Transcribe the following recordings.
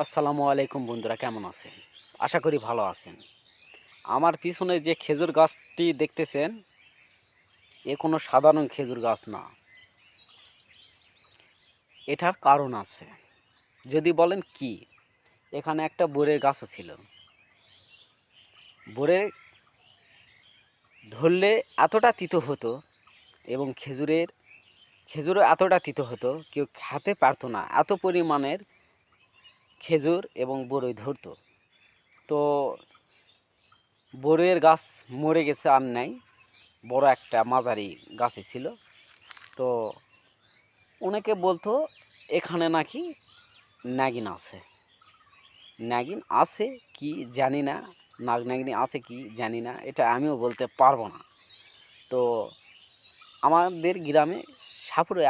আসসালামু আলাইকুম বন্ধুরা, কেমন আছেন? আশা করি ভালো আছেন। আমার পিছনে যে খেজুর গাছটি দেখতেছেন, এ কোনো সাধারণ খেজুর গাছ না। এটার কারণ আছে। যদি বলেন কি, এখানে একটা বরের গাছও ছিল। বরে ধরলে এতটা তিতো হতো এবং খেজুরও এতটা তিতো হতো, কেউ খেতে পারতো না। এত পরিমাণের খেজুর এবং বরই ধরতো। তো বরের গাছ মরে গেছে আর নাই। বড় একটা মাঝারি গাছই ছিল। তো অনেকে বলতো এখানে নাকি নাগিন আছে। নাগিন আছে কি জানি না, নাগ নাগিনী আছে কি জানি না, এটা আমিও বলতে পারবো না। তো আমাদের গ্রামে সাপুড়ে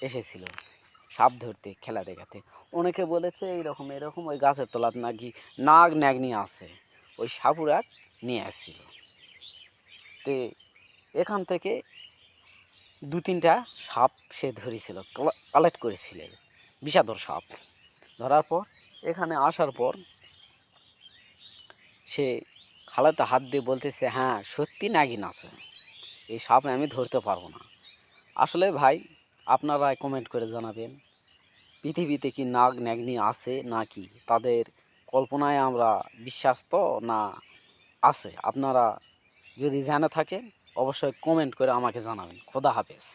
এসেছিল সাপ ধরতে, খেলা দেখাতে। অনেকে বলেছে এইরকম এরকম ওই গাছের তলাত নাকি নাগ নাগিনী আছে, ওই সাপুড়া নিয়ে আসছিল। তো এখান থেকে দু তিনটা সাপ সে ধরেছিল, কালেক্ট করেছিল, বিষাদর সাপ। ধরার পর এখানে আসার পর সে খালাতে হাত দিয়ে বলতেছে, হ্যাঁ সত্যি নাগিন আছে, এই সাপ আমি ধরতে পারবো না। আসলে ভাই, আপনারা কমেন্ট করে জানাবেন, পৃথিবীতে কি নাগ নাগিনী আছে নাকি তাদের কল্পনায় আমরা বিশ্বাস তো না আছে? আপনারা যদি জেনে থাকেন অবশ্যই কমেন্ট করে আমাকে জানাবেন। খোদা হাফেজ।